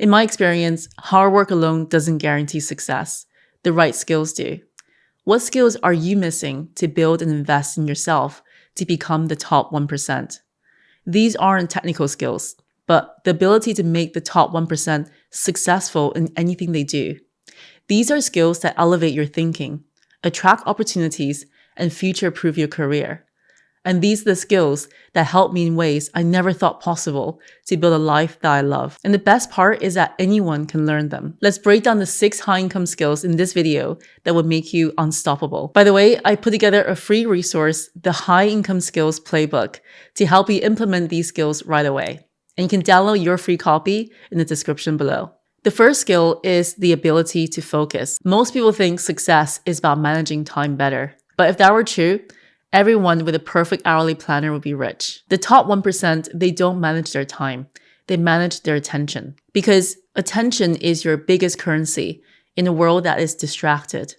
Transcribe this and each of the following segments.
In my experience, hard work alone doesn't guarantee success. The right skills do. What skills are you missing to build and invest in yourself to become the top 1%? These aren't technical skills, but the ability to make the top 1% successful in anything they do. These are skills that elevate your thinking, attract opportunities, and future-proof your career. And these are the skills that help me in ways I never thought possible to build a life that I love. And the best part is that anyone can learn them. Let's break down the 6 high-income skills in this video that would make you unstoppable. By the way, I put together a free resource, the High-Income Skills Playbook, to help you implement these skills right away. And you can download your free copy in the description below. The first skill is the ability to focus. Most people think success is about managing time better. But if that were true, everyone with a perfect hourly planner would be rich. The top 1%, they don't manage their time. They manage their attention. Because attention is your biggest currency in a world that is distracted.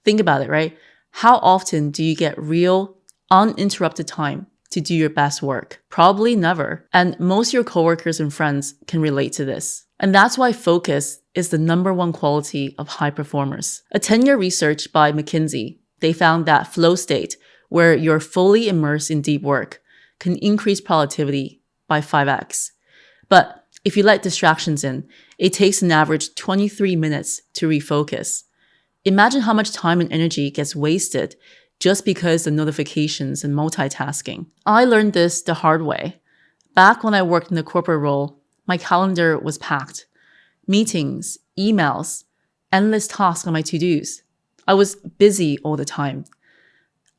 Think about it, right? How often do you get real, uninterrupted time to do your best work? Probably never. And most of your coworkers and friends can relate to this. And that's why focus is the #1 quality of high performers. A 10-year research by McKinsey, they found that flow state, where you're fully immersed in deep work, can increase productivity by 5x. But if you let distractions in, it takes an average 23 minutes to refocus. Imagine how much time and energy gets wasted just because of notifications and multitasking. I learned this the hard way. Back when I worked in a corporate role, my calendar was packed. Meetings, emails, endless tasks on my to-dos. I was busy all the time.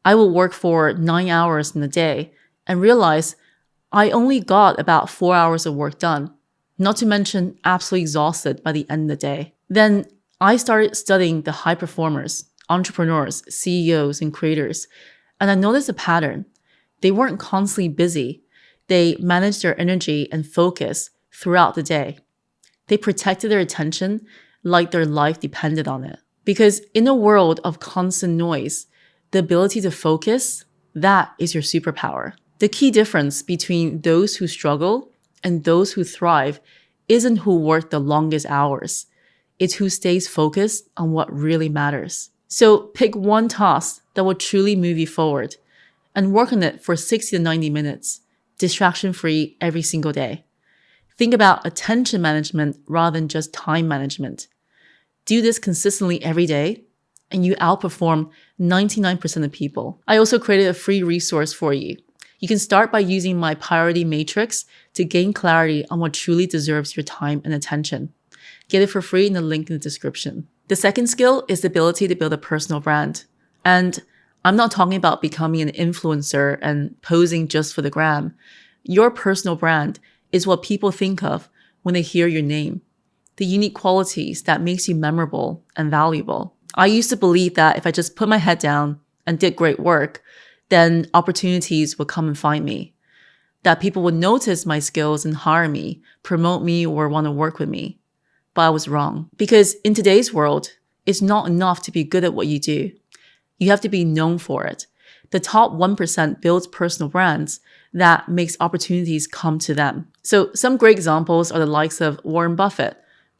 I would work for 9 hours in a day and realize I only got about 4 hours of work done, not to mention absolutely exhausted by the end of the day. Then I started studying the high performers, entrepreneurs, CEOs, and creators, and I noticed a pattern. They weren't constantly busy. They managed their energy and focus throughout the day. They protected their attention like their life depended on it. Because in a world of constant noise, the ability to focus, that is your superpower. The key difference between those who struggle and those who thrive isn't who work the longest hours. It's who stays focused on what really matters. So pick one task that will truly move you forward and work on it for 60 to 90 minutes, distraction-free every single day. Think about attention management rather than just time management. Do this consistently every day, and you outperform 99% of people. I also created a free resource for you. You can start by using my priority matrix to gain clarity on what truly deserves your time and attention. Get it for free in the link in the description. The second skill is the ability to build a personal brand. And I'm not talking about becoming an influencer and posing just for the gram. Your personal brand is what people think of when they hear your name. The unique qualities that makes you memorable and valuable. I used to believe that if I just put my head down and did great work, then opportunities would come and find me. That people would notice my skills and hire me, promote me, or want to work with me. But I was wrong. Because in today's world, it's not enough to be good at what you do. You have to be known for it. The top 1% builds personal brands that makes opportunities come to them. So some great examples are the likes of Warren Buffett.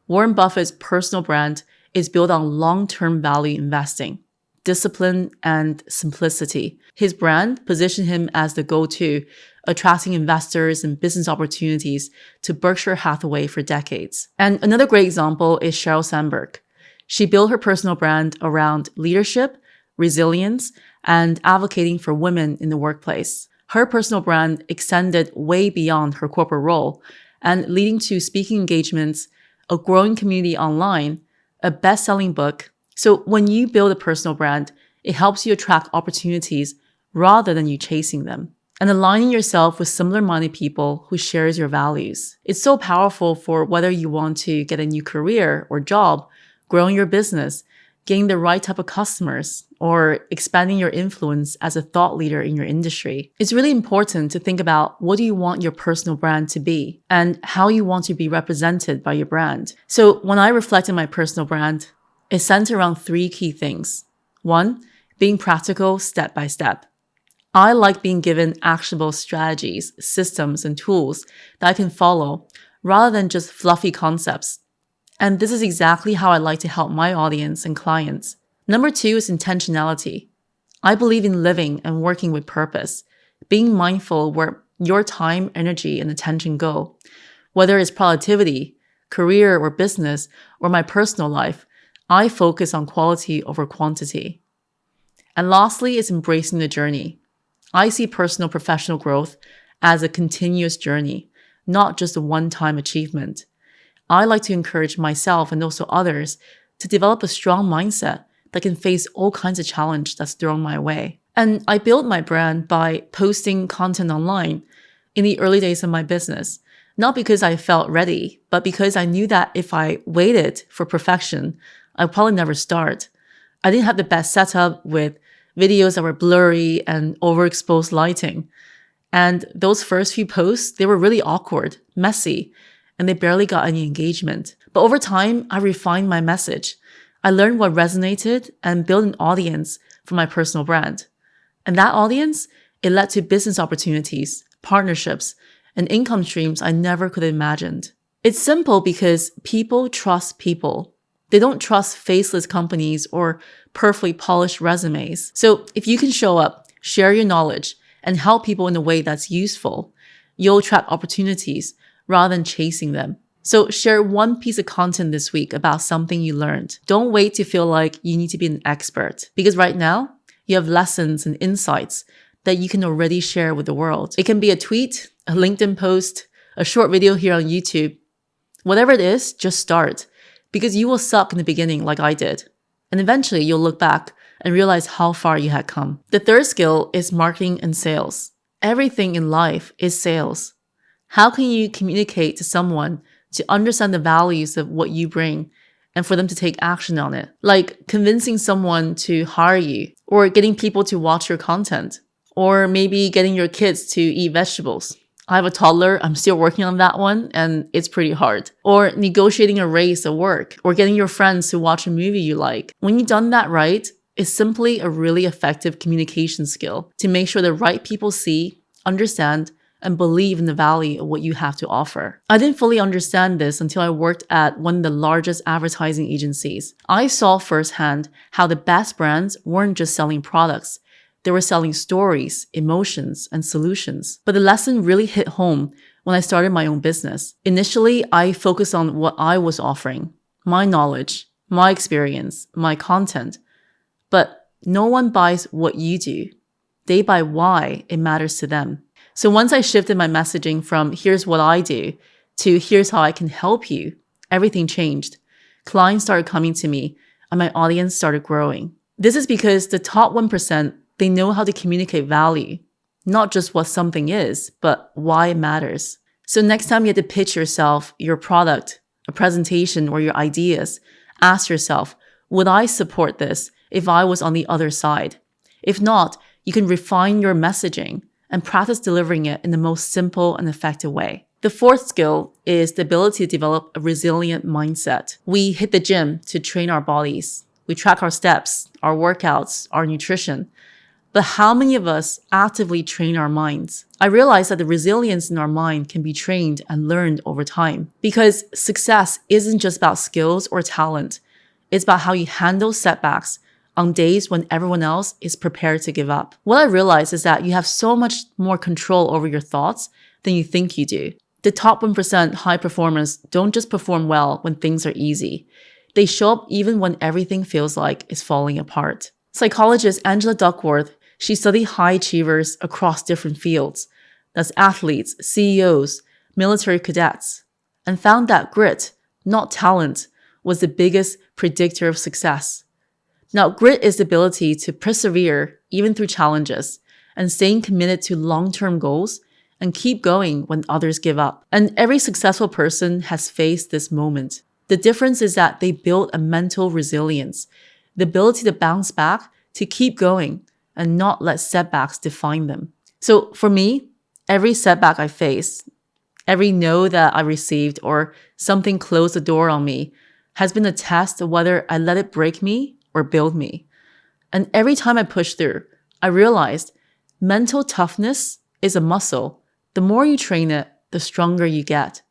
Warren Buffett's personal brand is built on long-term value investing, discipline, and simplicity. His brand positioned him as the go-to, attracting investors and business opportunities to Berkshire Hathaway for decades. And another great example is Sheryl Sandberg. She built her personal brand around leadership, resilience, and advocating for women in the workplace. Her personal brand extended way beyond her corporate role and leading to speaking engagements, a growing community online, a best-selling book. So when you build a personal brand, it helps you attract opportunities rather than you chasing them. And aligning yourself with similar-minded people who shares your values. It's so powerful for whether you want to get a new career or job, growing your business, getting the right type of customers, or expanding your influence as a thought leader in your industry. It's really important to think about what do you want your personal brand to be and how you want to be represented by your brand. So when I reflect on my personal brand, it's centered around 3 key things. 1, being practical step by step. I like being given actionable strategies, systems, and tools that I can follow rather than just fluffy concepts. And this is exactly how I like to help my audience and clients. Number 2 is intentionality. I believe in living and working with purpose, being mindful where your time, energy, and attention go. Whether it's productivity, career or business, or my personal life, I focus on quality over quantity. And lastly is embracing the journey. I see personal professional growth as a continuous journey, not just a one-time achievement. I like to encourage myself and also others to develop a strong mindset that can face all kinds of challenge that's thrown my way. And I built my brand by posting content online in the early days of my business, not because I felt ready, but because I knew that if I waited for perfection, I'd probably never start. I didn't have the best setup with videos that were blurry and overexposed lighting. And those first few posts, they were really awkward, messy, and they barely got any engagement. But over time, I refined my message. I learned what resonated and built an audience for my personal brand. And that audience, it led to business opportunities, partnerships, and income streams I never could have imagined. It's simple because people trust people. They don't trust faceless companies or perfectly polished resumes. So if you can show up, share your knowledge, and help people in a way that's useful, you'll attract opportunities rather than chasing them. So share one piece of content this week about something you learned. Don't wait to feel like you need to be an expert, because right now you have lessons and insights that you can already share with the world. It can be a tweet, a LinkedIn post, a short video here on YouTube. Whatever it is, just start, because you will suck in the beginning like I did. And eventually you'll look back and realize how far you had come. The third skill is marketing and sales. Everything in life is sales. How can you communicate to someone to understand the values of what you bring and for them to take action on it? Like convincing someone to hire you, or getting people to watch your content, or maybe getting your kids to eat vegetables. I have a toddler, I'm still working on that one, and it's pretty hard. Or negotiating a raise at work, or getting your friends to watch a movie you like. When you've done that right, it's simply a really effective communication skill to make sure the right people see, understand, and believe in the value of what you have to offer. I didn't fully understand this until I worked at one of the largest advertising agencies. I saw firsthand how the best brands weren't just selling products. They were selling stories, emotions, and solutions. But the lesson really hit home when I started my own business. Initially, I focused on what I was offering, my knowledge, my experience, my content. But no one buys what you do. They buy why it matters to them. So once I shifted my messaging from here's what I do to here's how I can help you, everything changed. Clients started coming to me and my audience started growing. This is because the top 1%, they know how to communicate value, not just what something is, but why it matters. So next time you have to pitch yourself, your product, a presentation, or your ideas, ask yourself, would I support this if I was on the other side? If not, you can refine your messaging and practice delivering it in the most simple and effective way. The fourth skill is the ability to develop a resilient mindset. We hit the gym to train our bodies. We track our steps, our workouts, our nutrition. But how many of us actively train our minds? I realized that the resilience in our mind can be trained and learned over time, because success isn't just about skills or talent. It's about how you handle setbacks on days when everyone else is prepared to give up. What I realized is that you have so much more control over your thoughts than you think you do. The top 1% high performers don't just perform well when things are easy. They show up even when everything feels like it's falling apart. Psychologist Angela Duckworth, she studied high achievers across different fields. That's athletes, CEOs, military cadets, and found that grit, not talent, was the biggest predictor of success. Now, grit is the ability to persevere even through challenges and staying committed to long-term goals and keep going when others give up. And every successful person has faced this moment. The difference is that they built a mental resilience, the ability to bounce back, to keep going, and not let setbacks define them. So for me, every setback I faced, every no that I received, or something closed the door on me, has been a test of whether I let it break me or build me. And every time I push through, I realized mental toughness is a muscle. The more you train it, the stronger you get.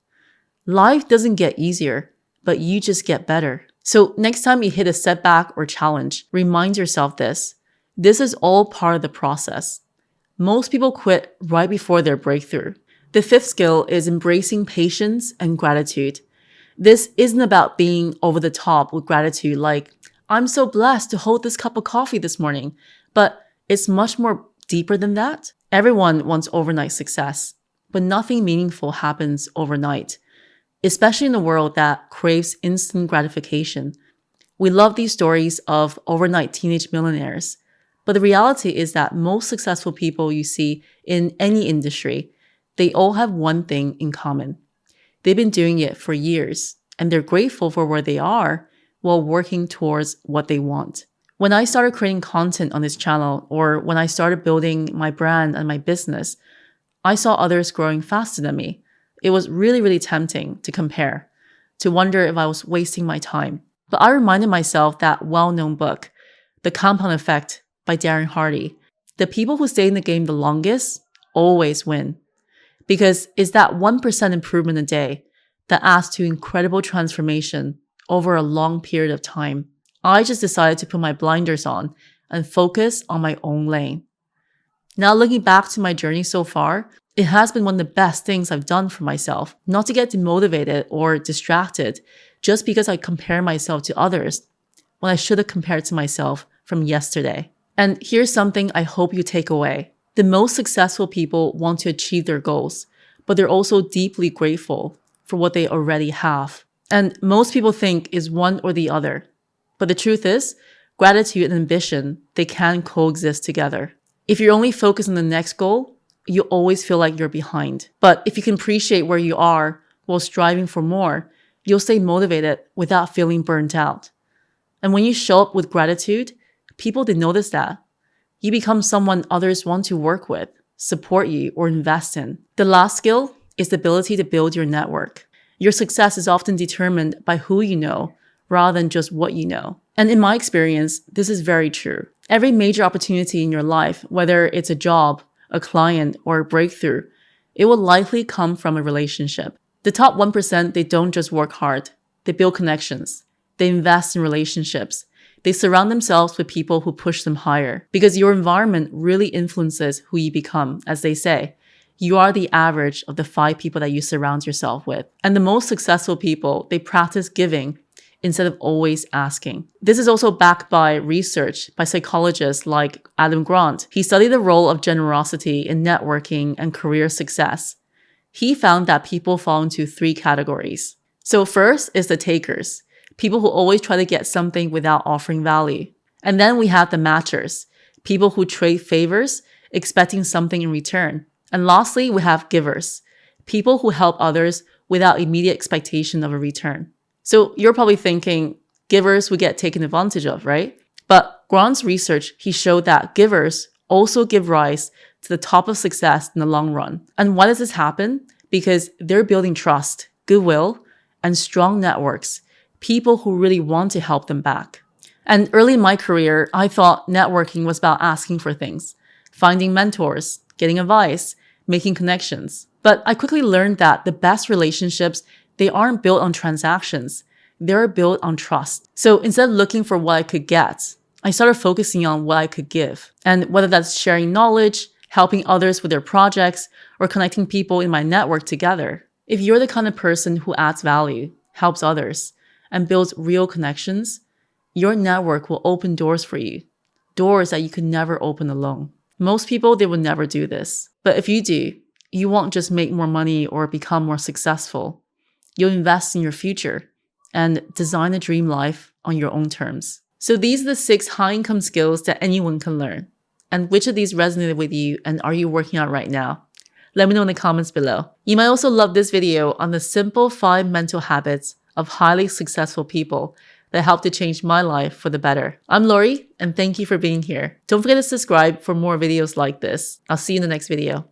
Life doesn't get easier, but you just get better. So next time you hit a setback or challenge, remind yourself this. This is all part of the process. Most people quit right before their breakthrough. The fifth skill is embracing patience and gratitude. This isn't about being over the top with gratitude like, I'm so blessed to hold this cup of coffee this morning, but it's much more deeper than that. Everyone wants overnight success, but nothing meaningful happens overnight, especially in a world that craves instant gratification. We love these stories of overnight teenage millionaires, but the reality is that most successful people you see in any industry, they all have one thing in common. They've been doing it for years, and they're grateful for where they are while working towards what they want. When I started creating content on this channel, or when I started building my brand and my business, I saw others growing faster than me. It was really, really tempting to compare, to wonder if I was wasting my time. But I reminded myself that well-known book, The Compound Effect by Darren Hardy. The people who stay in the game the longest always win. Because it's that 1% improvement a day that adds to incredible transformation over a long period of time. I just decided to put my blinders on and focus on my own lane. Now looking back to my journey so far, it has been one of the best things I've done for myself, not to get demotivated or distracted just because I compare myself to others when I should have compared to myself from yesterday. And here's something I hope you take away. The most successful people want to achieve their goals, but they're also deeply grateful for what they already have. And most people think is one or the other. But the truth is, gratitude and ambition, they can coexist together. If you're only focused on the next goal, you always feel like you're behind. But if you can appreciate where you are while striving for more, you'll stay motivated without feeling burnt out. And when you show up with gratitude, people they notice that. You become someone others want to work with, support you, or invest in. The last skill is the ability to build your network. Your success is often determined by who you know rather than just what you know. And in my experience, this is very true. Every major opportunity in your life, whether it's a job, a client, or a breakthrough, it will likely come from a relationship. The top 1%, they don't just work hard. They build connections. They invest in relationships. They surround themselves with people who push them higher. Because your environment really influences who you become, as they say. You are the average of the 5 people that you surround yourself with. And the most successful people, they practice giving instead of always asking. This is also backed by research by psychologists like Adam Grant. He studied the role of generosity in networking and career success. He found that people fall into 3 categories. So first is the takers, people who always try to get something without offering value. And then we have the matchers, people who trade favors, expecting something in return. And lastly, we have givers, people who help others without immediate expectation of a return. So you're probably thinking, givers would get taken advantage of, right? But Grant's research, he showed that givers also give rise to the top of success in the long run. And why does this happen? Because they're building trust, goodwill, and strong networks, people who really want to help them back. And early in my career, I thought networking was about asking for things, finding mentors, getting advice, making connections. But I quickly learned that the best relationships, they aren't built on transactions. They're built on trust. So instead of looking for what I could get, I started focusing on what I could give. And whether that's sharing knowledge, helping others with their projects, or connecting people in my network together. If you're the kind of person who adds value, helps others, and builds real connections, your network will open doors for you. Doors that you could never open alone. Most people, they will never do this. But if you do, you won't just make more money or become more successful. You'll invest in your future and design a dream life on your own terms. So these are the 6 high-income skills that anyone can learn. And which of these resonated with you and are you working on right now? Let me know in the comments below. You might also love this video on the simple 5 mental habits of highly successful people that helped to change my life for the better. I'm Laurie, and thank you for being here. Don't forget to subscribe for more videos like this. I'll see you in the next video.